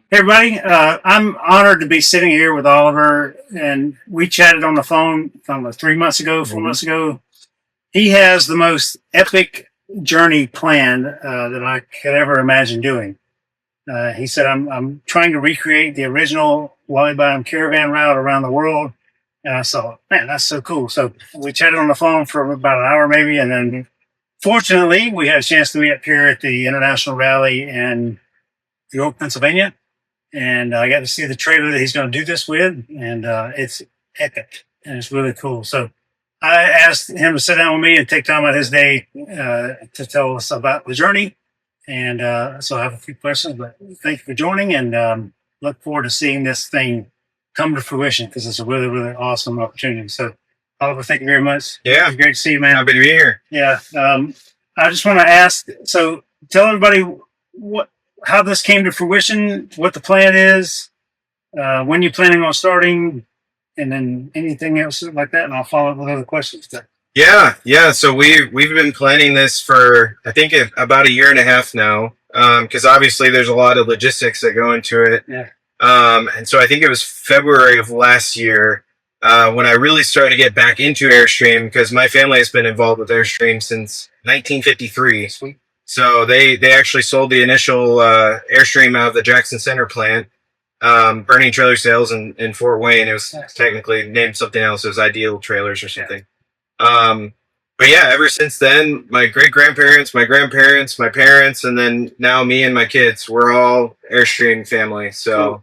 Hey everybody, I'm honored to be sitting here with Oliver, and we chatted on the phone, I don't know, 3 months ago, 4 months ago. He has the most epic journey planned that I could ever imagine doing. He said, I'm trying to recreate the original Wally Byam Caravan route around the world. And I thought, man, that's so cool. So we chatted on the phone for about an hour maybe, and then fortunately we had a chance to meet up here at the International Rally in York, Pennsylvania. And I got to see the trailer that he's going to do this with, and it's epic, and it's really cool. So I asked him to sit down with me and take time out of his day to tell us about the journey. And so I have a few questions, but thank you for joining, and look forward to seeing this thing come to fruition because it's a really, really awesome opportunity. So Oliver, thank you very much. Yeah. It's great to see you, man. Happy to be here. Yeah. I just want to ask, so tell everybody how this came to fruition, what the plan is, when you're planning on starting, and then anything else like that, and I'll follow up with other questions. Yeah. So we've been planning this for I think about a year and a half now, because obviously there's a lot of logistics that go into it. Yeah. And so I think it was February of last year when I really started to get back into Airstream, because my family has been involved with Airstream since 1953. Sweet. So they actually sold the initial Airstream out of the Jackson Center plant, burning trailer sales in Fort Wayne. It was technically named something else. It was Ideal Trailers or something. But yeah, ever since then, my great-grandparents, my grandparents, my parents, and then now me and my kids, we're all Airstream family. So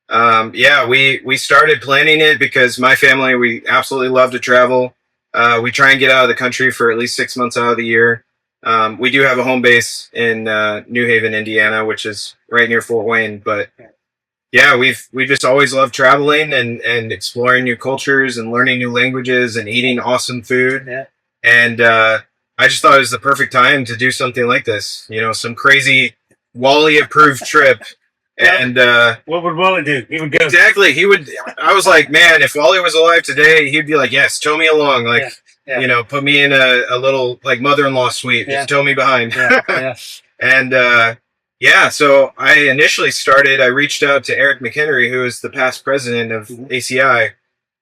yeah, we started planning it because my family, we absolutely love to travel. We try and get out of the country for at least 6 months out of the year. We do have a home base in New Haven, Indiana, which is right near Fort Wayne. But yeah, we've just always loved traveling and exploring new cultures and learning new languages and eating awesome food. Yeah. And I just thought it was the perfect time to do something like this. You know, some crazy Wally approved trip. And what would Wally do? He would go. Exactly. He would. I was like, man, if Wally was alive today, he'd be like, yes, tow me along. Like. Yeah. Yeah. You know, put me in a little like mother-in-law suite. Yeah. Just tow me behind. Yeah. And yeah, so I initially I reached out to Eric McHenry, who is the past president of ACI,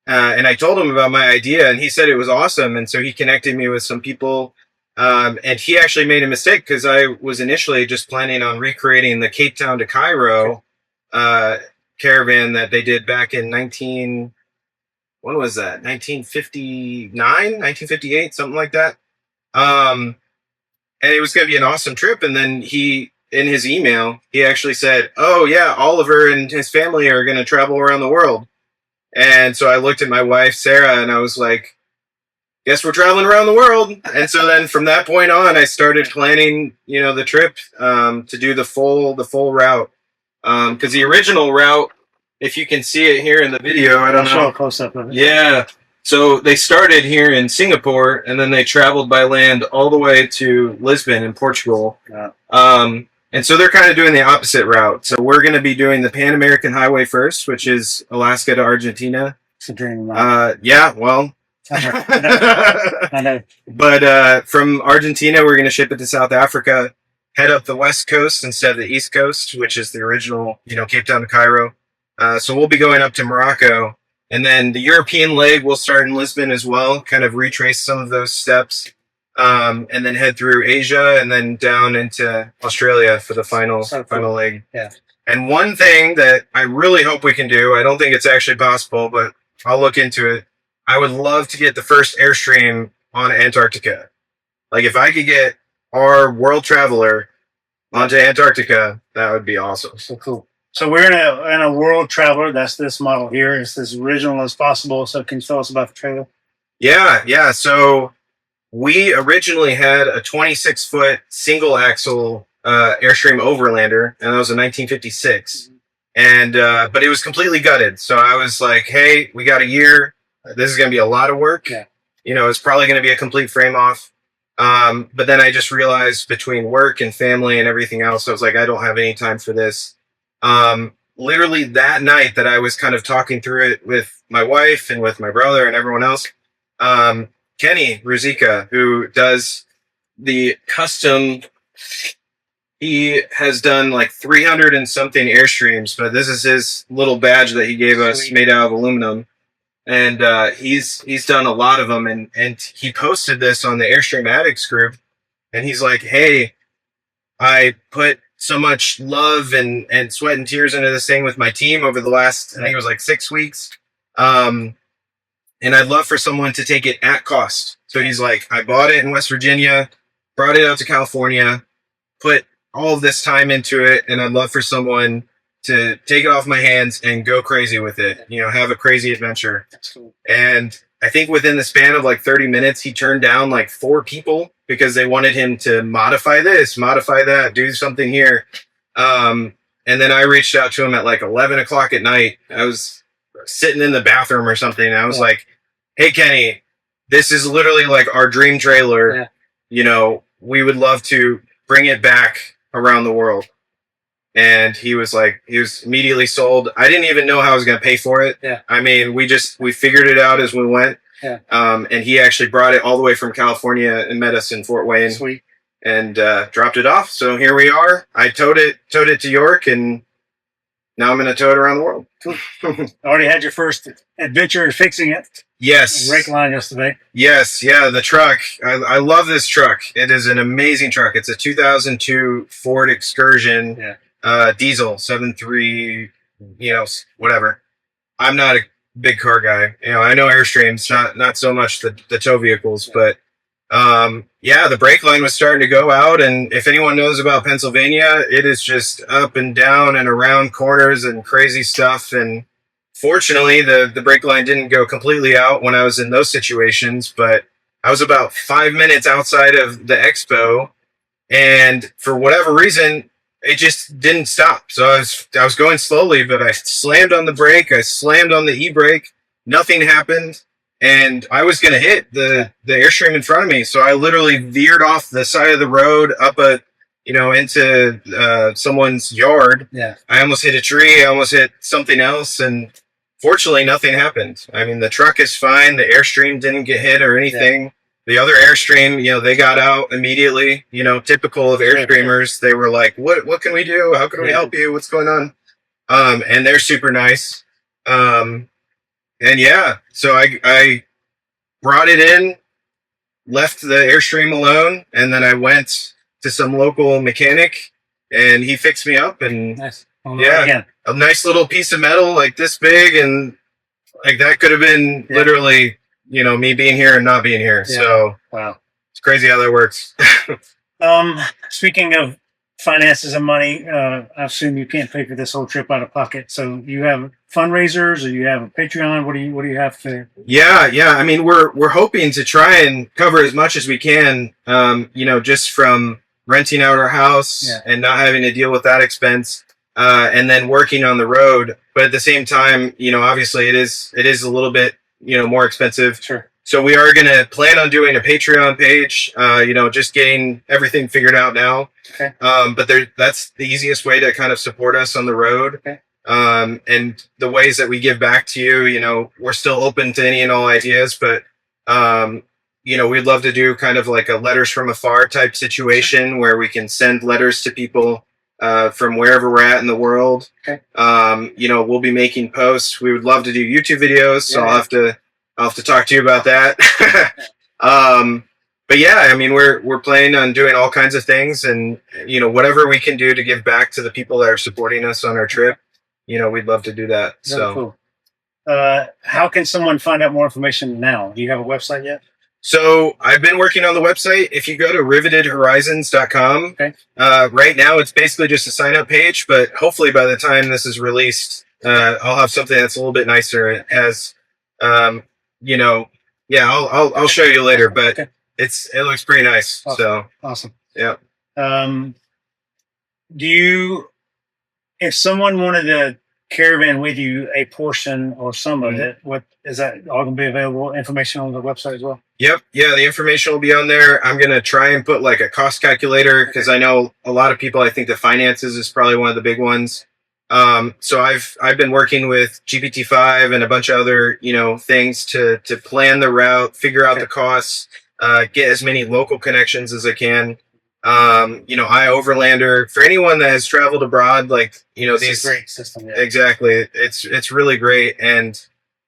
and I told him about my idea, and he said it was awesome. And so he connected me with some people, and he actually made a mistake because I was initially just planning on recreating the Cape Town to Cairo caravan that they did back in when was that? 1959, 1958, something like that. And it was going to be an awesome trip. And then in his email, he actually said, oh yeah, Oliver and his family are going to travel around the world. And so I looked at my wife, Sarah, and I was like, guess we're traveling around the world. And so then from that point on, I started planning, the trip, to do the full route. Cause the original route, if you can see it here in the video, I don't know. Show a close up of it. Yeah. So they started here in Singapore, and then they traveled by land all the way to Lisbon in Portugal. Yeah. And so they're kind of doing the opposite route. So we're going to be doing the Pan American Highway first, which is Alaska to Argentina. It's a dream. Yeah, well. I know. But from Argentina, we're going to ship it to South Africa, head up the west coast instead of the east coast, which is the original, Cape Town to Cairo. So we'll be going up to Morocco, and then the European leg will start in Lisbon as well, kind of retrace some of those steps, and then head through Asia and then down into Australia for the final leg. Yeah. And one thing that I really hope we can do, I don't think it's actually possible, but I'll look into it. I would love to get the first Airstream on Antarctica. Like if I could get our world traveler onto Antarctica, that would be awesome. So cool. So we're in a world traveler. That's this model here. It's as original as possible. So can you tell us about the trailer? Yeah. So we originally had a 26-foot single axle Airstream Overlander, and that was in 1956. Mm-hmm. And but it was completely gutted. So I was like, hey, we got a year. This is going to be a lot of work. Yeah. It's probably going to be a complete frame off. But then I just realized between work and family and everything else, I was like, I don't have any time for this. Literally that night that I was kind of talking through it with my wife and with my brother and everyone else, Kenny Ruzika, who does the custom He has done like 300 and something Airstreams, but this is his little badge that he gave us, Sweet. made out of aluminum. And he's done a lot of them, and he posted this on the Airstream Addicts group, and he's like, "Hey, I put so much love and sweat and tears into this thing with my team over the last, I think it was like 6 weeks. And I'd love for someone to take it at cost." So he's like, "I bought it in West Virginia, brought it out to California, put all of this time into it, and I'd love for someone to take it off my hands and go crazy with it, have a crazy adventure." That's cool. And I think within the span of like 30 minutes, he turned down like 4 people because they wanted him to modify this, modify that, do something here. And then I reached out to him at like 11 o'clock at night. I was sitting in the bathroom or something. And I was like, "Hey, Kenny, this is literally like our dream trailer. Yeah. We would love to bring it back around the world." And he was immediately sold. I didn't even know how I was going to pay for it. Yeah. I mean, we figured it out as we went. Yeah. And he actually brought it all the way from California and met us in Fort Wayne. Sweet. And dropped it off. So here we are. I towed it to York, and now I'm going to tow it around the world. Already had your first adventure fixing it. Yes. Rake line yesterday. Yes. Yeah. The truck. I love this truck. It is an amazing truck. It's a 2002 Ford Excursion. Yeah. Diesel 7.3, whatever. I'm not a big car guy. I know Airstreams, not so much the tow vehicles, but the brake line was starting to go out. And if anyone knows about Pennsylvania, it is just up and down and around corners and crazy stuff. And fortunately, the brake line didn't go completely out when I was in those situations, but I was about 5 minutes outside of the expo, and for whatever reason, it just didn't stop. So I was going slowly, but I slammed on the brake. I slammed on the e-brake. Nothing happened. And I was going to hit the Airstream in front of me. So I literally veered off the side of the road up into someone's yard. Yeah. I almost hit a tree. I almost hit something else. And fortunately, nothing happened. I mean, the truck is fine. The Airstream didn't get hit or anything. Yeah. The other Airstream, they got out immediately, typical of Airstreamers. They were like, what can we do? How can we help you? What's going on? And they're super nice. So I brought it in, left the Airstream alone, and then I went to some local mechanic, and he fixed me up. And nice. A nice little piece of metal like this big, and like that could have been literally, me being here and not being here. Yeah. So wow, it's crazy how that works. Speaking of finances and money, I assume you can't pay for this whole trip out of pocket. So you have fundraisers, or you have a Patreon? What do you have to? Yeah. I mean, we're hoping to try and cover as much as we can. Just from renting out our house and not having to deal with that expense, and then working on the road. But at the same time, obviously it is a little bit more expensive. Sure. So we are going to plan on doing a Patreon page, just getting everything figured out now. Okay. But that's the easiest way to kind of support us on the road. Okay. And the ways that we give back to you, we're still open to any and all ideas, but, we'd love to do kind of like a letters from afar type situation where we can send letters to people, from wherever we're at in the world. Okay. We'll be making posts. We would love to do YouTube videos. So I'll have to talk to you about that. But I mean, we're planning on doing all kinds of things, and, whatever we can do to give back to the people that are supporting us on our trip, we'd love to do that. Very cool. How can someone find out more information now? Do you have a website yet? So I've been working on the website. If you go to rivetedhorizons.com, okay. Right now it's basically just a sign up page, but hopefully by the time this is released, I'll have something that's a little bit nicer. It has, I'll show you later, but okay. It looks pretty nice. Awesome. So awesome. Yeah. If someone wanted to caravan with you a portion or some of it, what is that all going to be available? Information on the website as well? Yep. Yeah, the information will be on there. I'm going to try and put like a cost calculator, because I know a lot of people, I think the finances is probably one of the big ones. So I've been working with GPT-5 and a bunch of other, things to plan the route, figure out the costs, get as many local connections as I can. You know, Overlander. For anyone that has traveled abroad, like, you know, It's a great system. Yeah. exactly. It's really great, and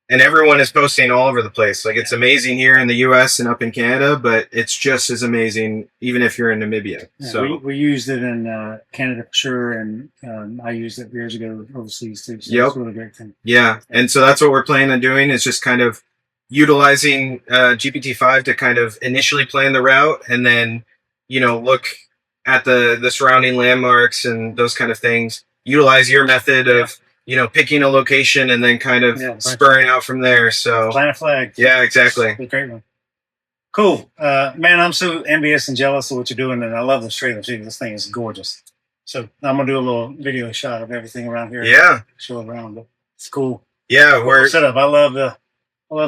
everyone is posting all over the place. Like, it's amazing here in the U.S. and up in Canada, but it's just as amazing even if you're in Namibia. Yeah, So we used it in Canada for sure, and I used it years ago overseas too. So Yep. it's a really great thing. yeah, and so that's what we're planning on doing, is just kind of utilizing GPT-5 to kind of initially plan the route, and then, you know, look at the surrounding landmarks and those kind of things. Utilize your method of, you know, picking a location and then kind of spurring out from there. So Plant a flag. yeah, exactly. It's a great one. Cool. Man, I'm so envious and jealous of what you're doing, and I love this trailer too. This thing is gorgeous. So I'm gonna do a little video shot of everything around here. Yeah. Show around, but it's cool. Yeah, we're set up. I love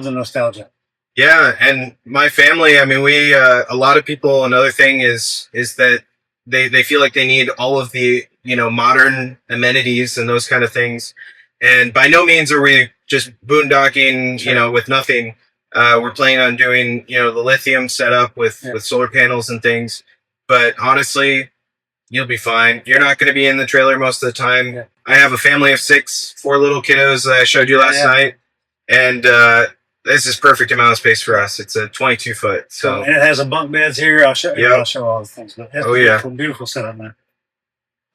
the nostalgia. Yeah, and my family, I mean, we a lot of people, another thing is that they feel like they need all of the, you know, modern amenities and those kind of things. And by no means are we just boondocking, you know, with nothing. We're planning on doing, you know, the lithium setup with solar panels and things. But honestly, you'll be fine. You're not going to be in the trailer most of the time. Yeah. I have a family of 4 little kiddos that I showed you last night. And this is perfect amount of space for us. It's a 22 foot. So and it has a bunk beds here. I'll show you. I'll show all the things. But it's beautiful, beautiful setup, man.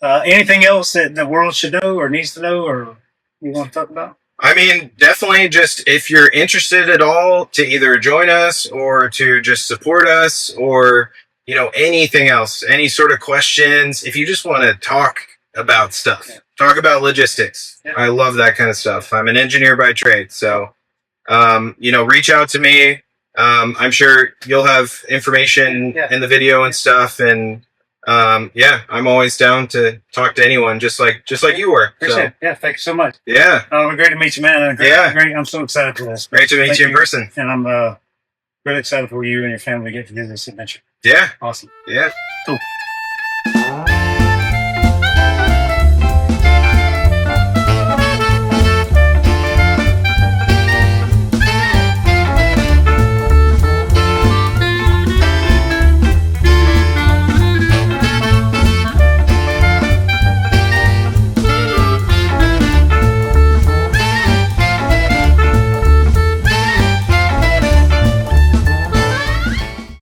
Anything else that the world should know or needs to know, or you want to talk about? I mean, definitely, just if you're interested at all to either join us or to just support us, or, you know, anything else, any sort of questions, if you just want to talk about stuff, talk about logistics. I love that kind of stuff. I'm an engineer by trade. So, you know, reach out to me. I'm sure you'll have information in the video and stuff. And yeah, I'm always down to talk to anyone, just like you were. Appreciate it. Yeah, thank you so much. Yeah. Great to meet you, man. Great, I'm so excited for this. Great to meet you in person. And I'm really excited for you and your family to get to do this adventure. Yeah. Awesome. Yeah. Cool.